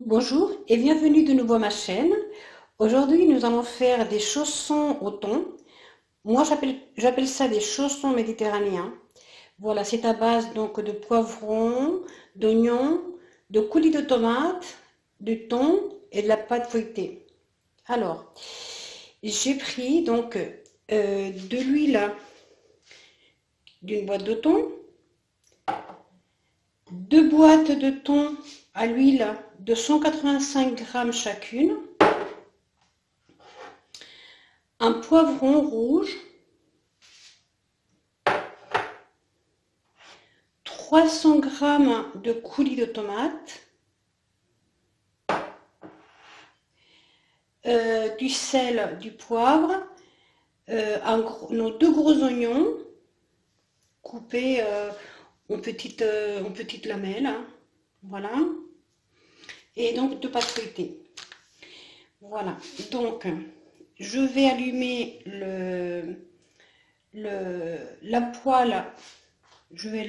Bonjour et bienvenue de nouveau à ma chaîne. Aujourd'hui, nous allons faire des chaussons au thon. Moi, j'appelle ça des chaussons méditerranéens. Voilà, c'est à base donc de poivrons, d'oignons, de coulis de tomates, du thon et de la pâte feuilletée. Alors, j'ai pris donc de l'huile d'une boîte de thon, deux boîtes de thon à l'huile de 185 grammes chacune, un poivron rouge, 300 grammes de coulis de tomates, du sel, du poivre, nos deux gros oignons coupés en petites lamelles, hein, voilà, et donc deux pâtes feuilletées. Voilà, donc je vais allumer la poêle, je vais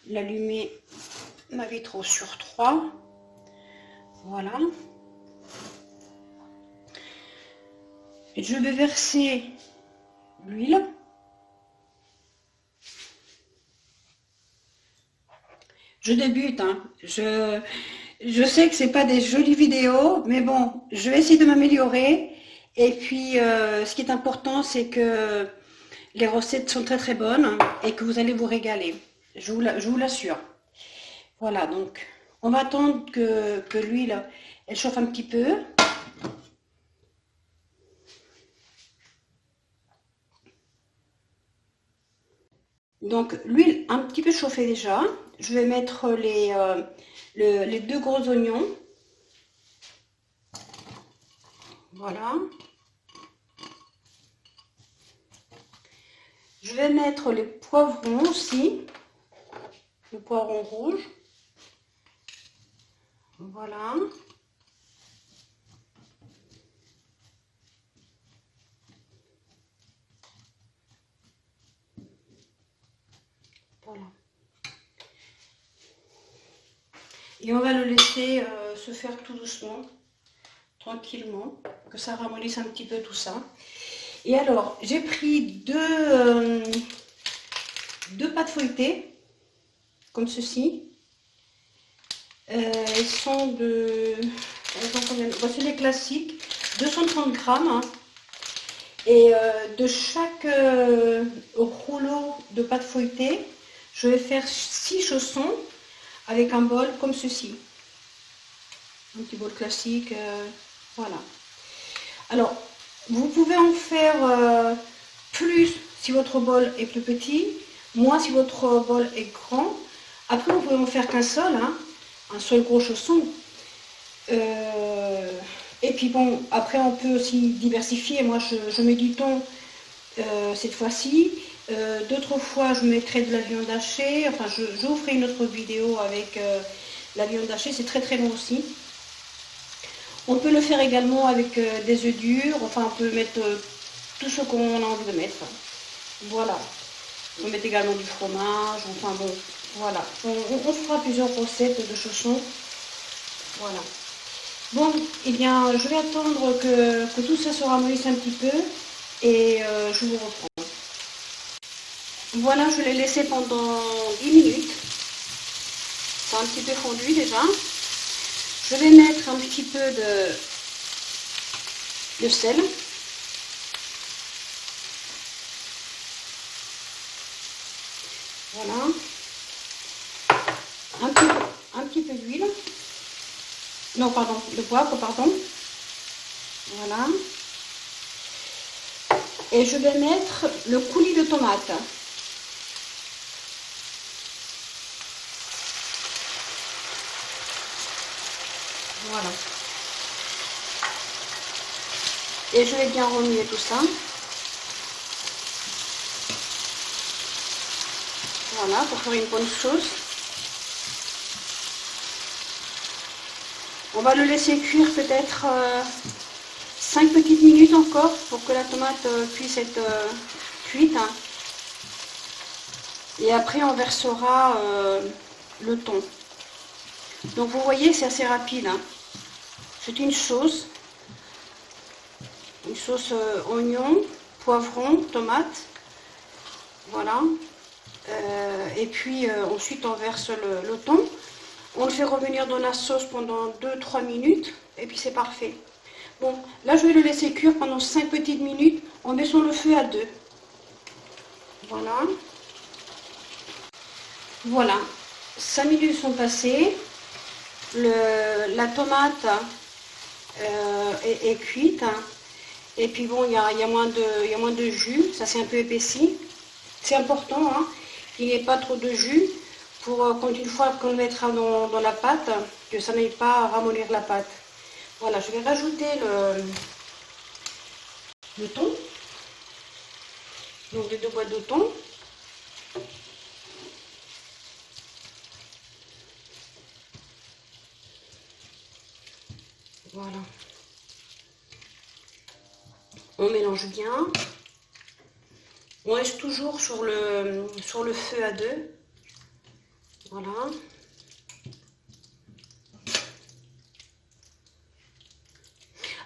l'allumer ma vitre sur 3, voilà. Et je vais verser l'huile. Je débute, hein. Je sais que c'est pas des jolies vidéos, mais bon, je vais essayer de m'améliorer. Et puis, ce qui est important, c'est que les recettes sont très très bonnes et que vous allez vous régaler. Je vous l'assure. Voilà, donc on va attendre que l'huile elle chauffe un petit peu. Donc l'huile un petit peu chauffée déjà. Je vais mettre les deux gros oignons. Voilà. Je vais mettre les poivrons aussi. Le poivron rouge. Voilà. Voilà. Et on va le laisser se faire tout doucement, tranquillement, que ça ramollisse un petit peu tout ça. Et alors, j'ai pris deux pâtes feuilletées, comme ceci. Elles sont de... c'est les classiques, 230 grammes. Hein. Et de chaque rouleau de pâte feuilletée, je vais faire 6 chaussons avec un bol comme ceci. Un petit bol classique, voilà. Alors, vous pouvez en faire plus si votre bol est plus petit, moins si votre bol est grand. Après, vous pouvez en faire qu'un seul, hein, un seul gros chausson. Et puis bon, après on peut aussi diversifier. Moi, je mets du thon cette fois-ci. D'autres fois, je mettrai de la viande hachée. Enfin, je vous ferai une autre vidéo avec la viande hachée. C'est très très bon aussi. On peut le faire également avec des œufs durs. Enfin, on peut mettre tout ce qu'on a envie de mettre. Voilà. On peut mettre également du fromage. Enfin bon, voilà. On fera plusieurs recettes de chaussons. Voilà. Bon, eh bien, je vais attendre que tout ça se ramollisse un petit peu et je vous reprends. Voilà, je l'ai laissé pendant 10 minutes. C'est un petit peu fondu déjà. Je vais mettre un petit peu de sel. Voilà. Un petit peu d'huile. Non, pardon, de poivre, pardon. Voilà. Et je vais mettre le coulis de tomate. Voilà. Et je vais bien remuer tout ça. Voilà, pour faire une bonne sauce. On va le laisser cuire peut-être 5 petites minutes encore pour que la tomate puisse être cuite. Hein. Et après on versera le thon. Donc vous voyez, c'est assez rapide, hein. C'est une sauce oignon, poivron, tomate, voilà. Et puis ensuite on verse le thon, on le fait revenir dans la sauce pendant 2-3 minutes et puis c'est parfait. Bon, là je vais le laisser cuire pendant 5 petites minutes en baissant le feu à 2. Voilà. Voilà, 5 minutes sont passées, la tomate est cuite, hein. Et puis bon, il y a moins de jus, ça s'est un peu épaissi. C'est important, hein, qu'il n'y ait pas trop de jus pour quand une fois qu'on le mettra dans la pâte, que ça n'aille pas ramollir la pâte. Voilà, je vais rajouter le thon, donc les 2 boîtes de thon. Voilà. On mélange bien. On reste toujours sur le feu à 2. Voilà.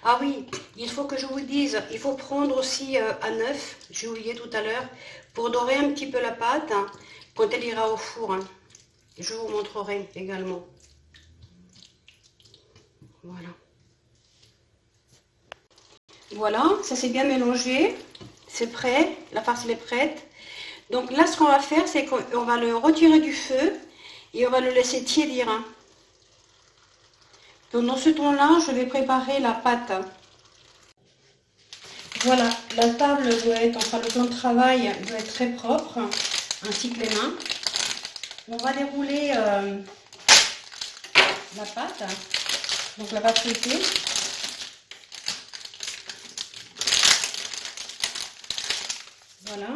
Ah oui, il faut que je vous dise, il faut prendre aussi à 9, j'ai oublié tout à l'heure, pour dorer un petit peu la pâte, hein, quand elle ira au four. Hein. Je vous montrerai également. Voilà. Voilà, ça s'est bien mélangé, c'est prêt, la farce elle est prête. Donc là, ce qu'on va faire, c'est qu'on va le retirer du feu et on va le laisser tiédir. Hein. Donc dans ce temps-là, je vais préparer la pâte. Voilà, la table doit être, enfin le plan de travail doit être très propre, ainsi que les mains. On va dérouler la pâte, donc la pâte feuilletée. Voilà.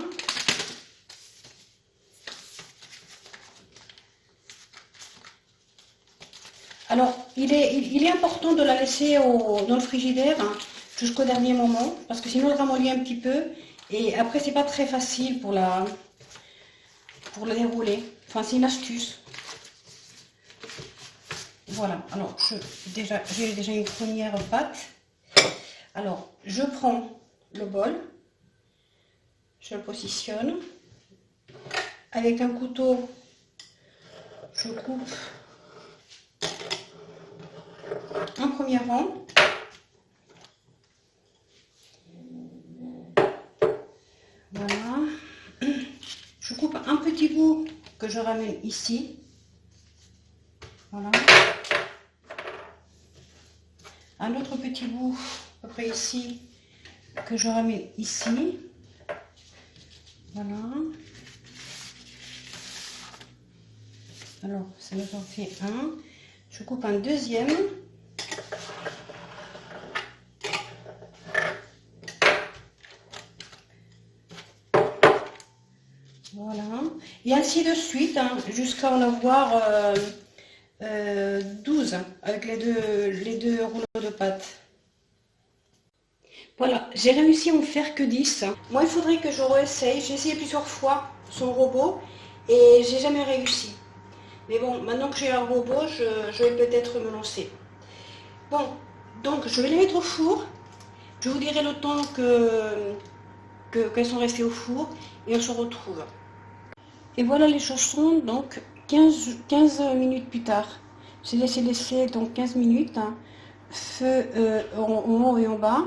Alors, il est important de la laisser dans le frigidaire, hein, jusqu'au dernier moment, parce que sinon elle ramollit un petit peu, et après c'est pas très facile pour la dérouler. Enfin, c'est une astuce. Voilà, alors j'ai déjà une première pâte. Alors, je prends le bol. Je le positionne. Avec un couteau, je coupe un premier rang. Voilà. Je coupe un petit bout que je ramène ici. Voilà. Un autre petit bout, à peu près ici, que je ramène ici. Voilà. Alors, ça nous en fait un. Je coupe un deuxième. Voilà. Et ainsi de suite, hein, jusqu'à en avoir 12 avec les deux rouleaux de pâte. Voilà, j'ai réussi à en faire que 10. Moi, il faudrait que je réessaye. J'ai essayé plusieurs fois son robot et j'ai jamais réussi. Mais bon, maintenant que j'ai un robot, je vais peut-être me lancer. Bon, donc je vais les mettre au four. Je vous dirai le temps qu'elles sont restées au four et on se retrouve. Et voilà les chaussons, donc 15 minutes plus tard. J'ai laissé donc 15 minutes, hein, feu en haut et en bas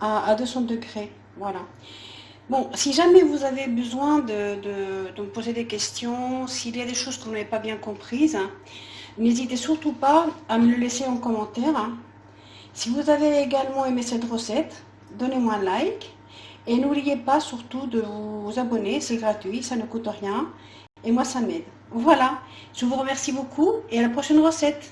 à 200 degrés. Voilà. Bon, si jamais vous avez besoin de me poser des questions, s'il y a des choses que vous n'avez pas bien comprises, hein, n'hésitez surtout pas à me le laisser en commentaire. Hein. Si vous avez également aimé cette recette, donnez-moi un like. Et n'oubliez pas surtout de vous abonner, c'est gratuit, ça ne coûte rien. Et moi, ça m'aide. Voilà, je vous remercie beaucoup et à la prochaine recette.